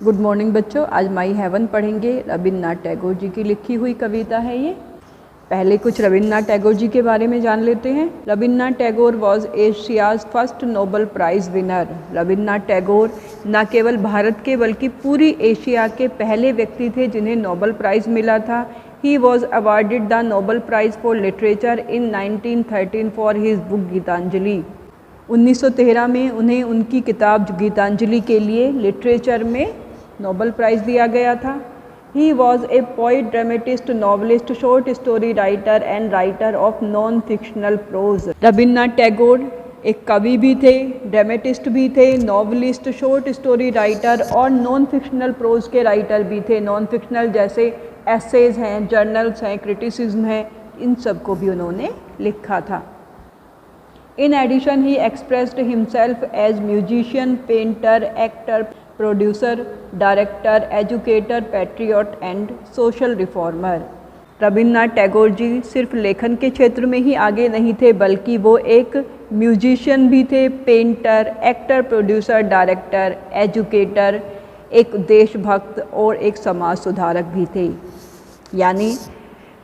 Good morning बच्चों, आज my heaven पढ़ेंगे। रविन्द्रनाथ टैगोर जी की लिखी हुई कविता है ये। पहले कुछ रविन्द्रनाथ टैगोर जी के बारे में जान लेते हैं। Rabindranath Tagore was Asia's first Nobel prize winner. Rabindranath Tagore न केवल भारत के बल्कि पूरी एशिया के पहले व्यक्ति थे जिन्हें नोबेल प्राइज़ मिला था। He was awarded the Nobel prize for literature in 1913 for his book Gitanjali. 1913 में उन्हें उनकी किताब गीतांजलि के लिए लिटरेचर में नोबेल प्राइज़ दिया गया था। He was a poet, dramatist, novelist, short story writer and writer of non fictional prose. Rabindranath Tagore एक कवि भी थे, ड्रामेटिस्ट भी थे, नॉवलिस्ट, शॉर्ट स्टोरी राइटर और नॉन फिक्शनल प्रोज के राइटर भी थे। नॉन फिक्शनल जैसे एसेज हैं, जर्नल्स हैं, क्रिटिसिज्म हैं, इन सब को भी उन्होंने लिखा था। In addition, he expressed himself as musician, painter, actor, producer, director, educator, patriot and social reformer. Rabindranath Tagore ji सिर्फ लेखन के क्षेत्र में ही आगे नहीं थे बल्कि वो एक म्यूजिशियन भी थे, painter, actor, producer, director, educator, एक देशभक्त और एक समाज सुधारक भी थे। यानी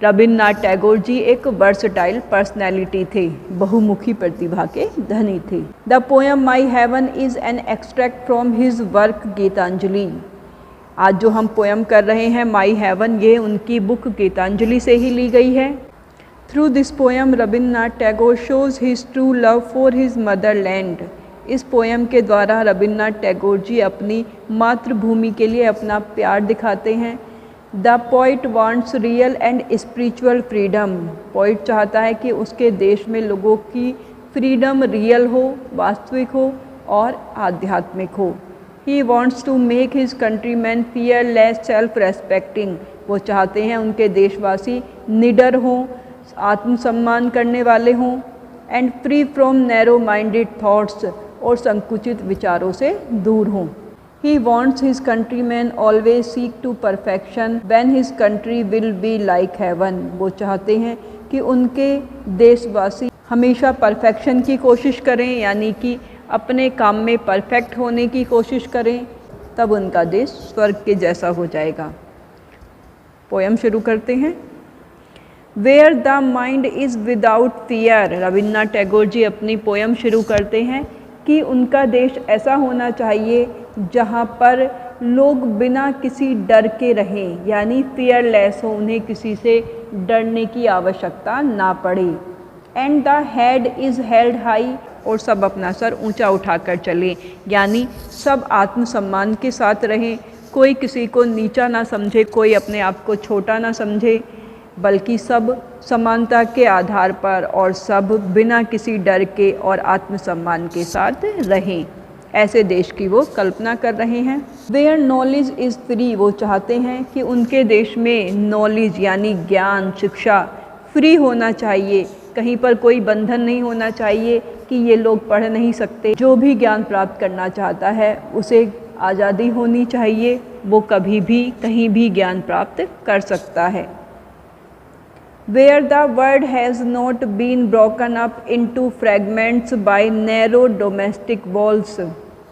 रविन्द्रनाथ टैगोर जी एक वर्सटाइल पर्सनैलिटी थे, बहुमुखी प्रतिभा के धनी थे। The poem my heaven is an extract from his work Gitanjali. आज जो हम पोएम कर रहे हैं माई हेवन, ये उनकी बुक गीतांजलि से ही ली गई है। Through this poem Rabindranath Tagore shows his true love for his Motherland. इस पोएम के द्वारा रविन्द्रनाथ टैगोर जी अपनी मातृभूमि के लिए अपना प्यार दिखाते हैं। The poet wants real and spiritual freedom. Poet चाहता है कि उसके देश में लोगों की फ्रीडम रियल हो, वास्तविक हो और आध्यात्मिक हो। He wants to make his countryman fearless, self respecting. वो चाहते हैं उनके देशवासी निडर हों, आत्मसम्मान करने वाले हों, and free from narrow minded thoughts, और संकुचित विचारों से दूर हों। He wants his countrymen always seek to perfection when his country will be like heaven. वो चाहते हैं कि उनके देशवासी हमेशा परफेक्शन की कोशिश करें, यानी कि अपने काम में परफेक्ट होने की कोशिश करें, तब उनका देश स्वर्ग के जैसा हो जाएगा। पोएम शुरू करते हैं। Where the mind is without fear। Rabindranath Tagore ji अपनी पोएम शुरू करते हैं कि उनका देश ऐसा होना चाहिए जहाँ पर लोग बिना किसी डर के रहें, यानी फियरलेस हो, उन्हें किसी से डरने की आवश्यकता ना पड़े। And the head is held high, और सब अपना सर ऊंचा उठाकर चलें, यानी सब आत्मसम्मान के साथ रहें, कोई किसी को नीचा ना समझे, कोई अपने आप को छोटा ना समझे, बल्कि सब समानता के आधार पर और सब बिना किसी डर के और आत्मसम्मान के साथ रहें। ऐसे देश की वो कल्पना कर रहे हैं। Where knowledge is free. वो चाहते हैं कि उनके देश में नॉलेज यानी ज्ञान, शिक्षा फ्री होना चाहिए। कहीं पर कोई बंधन नहीं होना चाहिए कि ये लोग पढ़ नहीं सकते। जो भी ज्ञान प्राप्त करना चाहता है उसे आज़ादी होनी चाहिए, वो कभी भी कहीं भी ज्ञान प्राप्त कर सकता है। Where the world has not been broken up into fragments by narrow domestic walls।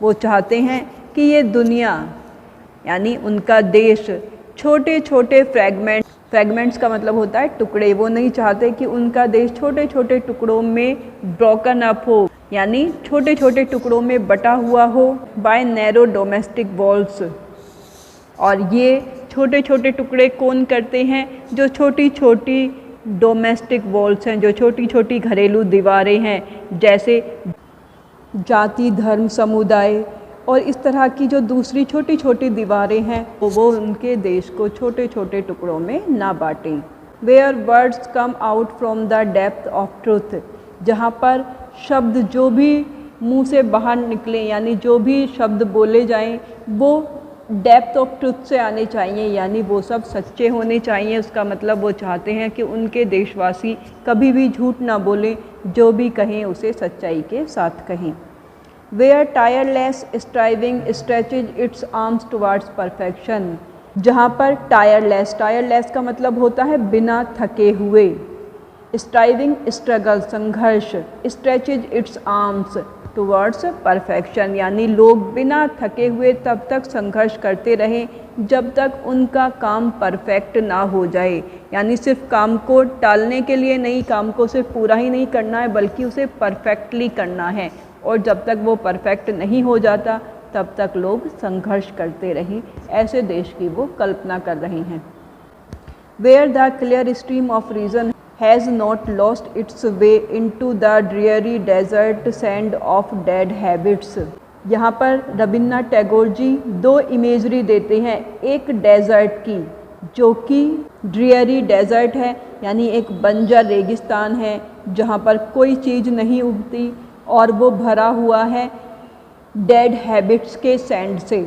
वो चाहते हैं कि ये दुनिया यानी उनका देश छोटे छोटे फ्रैगमेंट्स का मतलब होता है टुकड़े। वो नहीं चाहते कि उनका देश छोटे छोटे टुकड़ों में ब्रोकन अप हो, यानी छोटे छोटे टुकड़ों में बटा हुआ हो, बाय नैरो डोमेस्टिक वॉल्स। और ये छोटे छोटे टुकड़े कौन करते हैं? जो छोटी छोटी डोमेस्टिक वॉल्स हैं, जो छोटी छोटी घरेलू दीवारें हैं, जैसे जाति, धर्म, समुदाय और इस तरह की जो दूसरी छोटी छोटी दीवारें हैं, वो उनके देश को छोटे छोटे टुकड़ों में ना बांटें। Where words come out from the depth of truth. जहाँ पर शब्द जो भी मुंह से बाहर निकले, यानी जो भी शब्द बोले जाएं, वो डेप्थ ऑफ ट्रुथ से आने चाहिए, यानी वो सब सच्चे होने चाहिए। उसका मतलब वो चाहते हैं कि उनके देशवासी कभी भी झूठ ना बोलें, जो भी कहें उसे सच्चाई के साथ कहें। Where tireless striving stretches its arms towards perfection. जहाँ पर टायरलेस का मतलब होता है बिना थके हुए, स्ट्राइविंग स्ट्रगल संघर्ष, stretches its arms towards perfection, यानी लोग बिना थके हुए तब तक संघर्ष करते रहें जब तक उनका काम परफेक्ट ना हो जाए। यानी सिर्फ काम को टालने के लिए नहीं, काम को सिर्फ पूरा ही नहीं करना है बल्कि उसे परफेक्टली करना है, और जब तक वो परफेक्ट नहीं हो जाता तब तक लोग संघर्ष करते रहें, ऐसे देश की वो कल्पना कर रहे हैं। Where the clear stream of reason has not lost its way into the dreary desert sand of dead habits। यहाँ पर रविन्द्रनाथ टैगोर जी दो इमेजरी देते हैं, एक डेजर्ट की जो कि ड्रियरी डेजर्ट है, यानी एक बंजर रेगिस्तान है जहाँ पर कोई चीज़ नहीं उगती, और वो भरा हुआ है डेड हैबिट्स के सैंड से।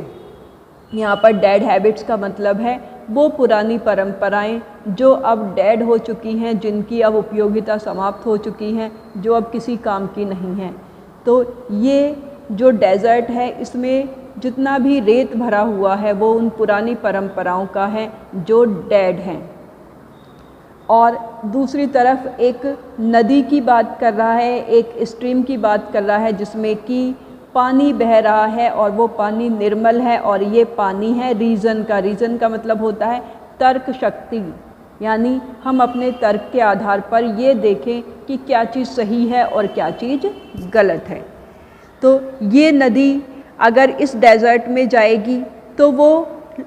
यहाँ पर डेड हैबिट्स का मतलब है वो पुरानी परंपराएं जो अब डेड हो चुकी हैं, जिनकी अब उपयोगिता समाप्त हो चुकी हैं, जो अब किसी काम की नहीं हैं। तो ये जो डेजर्ट है इसमें जितना भी रेत भरा हुआ है वो उन पुरानी परंपराओं का है जो डेड हैं। और दूसरी तरफ एक नदी की बात कर रहा है, एक स्ट्रीम की बात कर रहा है जिसमें कि पानी बह रहा है और वो पानी निर्मल है, और ये पानी है रीज़न का। रीज़न का मतलब होता है तर्क शक्ति, यानी हम अपने तर्क के आधार पर ये देखें कि क्या चीज़ सही है और क्या चीज़ गलत है। तो ये नदी अगर इस डेजर्ट में जाएगी तो वो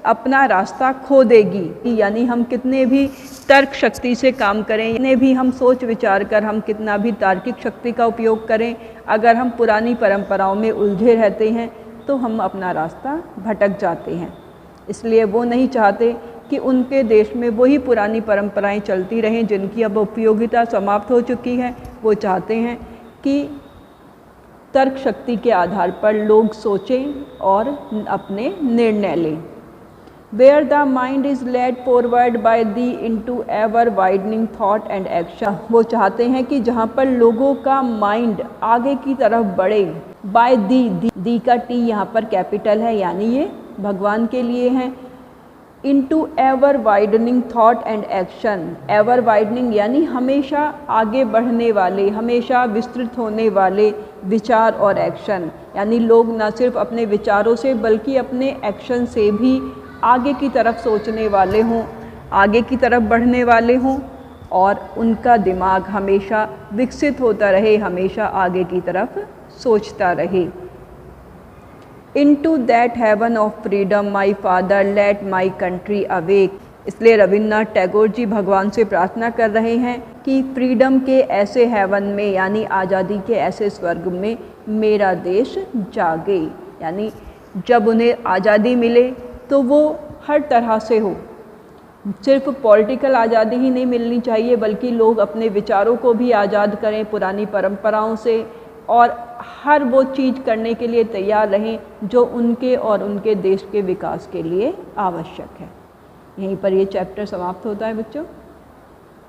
अपना रास्ता खो देगी। यानी हम कितने भी तर्क शक्ति से काम करें, कितने भी हम सोच विचार कर, हम कितना भी तार्किक शक्ति का उपयोग करें, अगर हम पुरानी परंपराओं में उलझे रहते हैं तो हम अपना रास्ता भटक जाते हैं। इसलिए वो नहीं चाहते कि उनके देश में वही पुरानी परंपराएं चलती रहें जिनकी अब उपयोगिता समाप्त हो चुकी है। वो चाहते हैं कि तर्क शक्ति के आधार पर लोग सोचें और अपने निर्णय लें। Where the mind is led forward by the into ever widening thought and action। वो चाहते हैं कि जहाँ पर लोगों का माइंड आगे की तरफ बढ़े, by दी का टी यहाँ पर कैपिटल है, यानी ये भगवान के लिए है। into ever widening thought and action। ever widening यानी हमेशा आगे बढ़ने वाले, हमेशा विस्तृत होने वाले विचार और एक्शन, यानी लोग न सिर्फ अपने विचारों से बल्कि अपने एक्शन से भी आगे की तरफ सोचने वाले हों, आगे की तरफ बढ़ने वाले हों, और उनका दिमाग हमेशा विकसित होता रहे, हमेशा आगे की तरफ सोचता रहे। Into that heaven of freedom my father let my country awake। इसलिए रविन्द्रनाथ टैगोर जी भगवान से प्रार्थना कर रहे हैं कि फ्रीडम के ऐसे हेवन में, यानी आज़ादी के ऐसे स्वर्ग में मेरा देश जागे। यानी जब उन्हें आज़ादी मिले तो वो हर तरह से हो, सिर्फ पॉलिटिकल आज़ादी ही नहीं मिलनी चाहिए बल्कि लोग अपने विचारों को भी आज़ाद करें पुरानी परंपराओं से, और हर वो चीज़ करने के लिए तैयार रहें जो उनके और उनके देश के विकास के लिए आवश्यक है। यहीं पर ये चैप्टर समाप्त होता है बच्चों।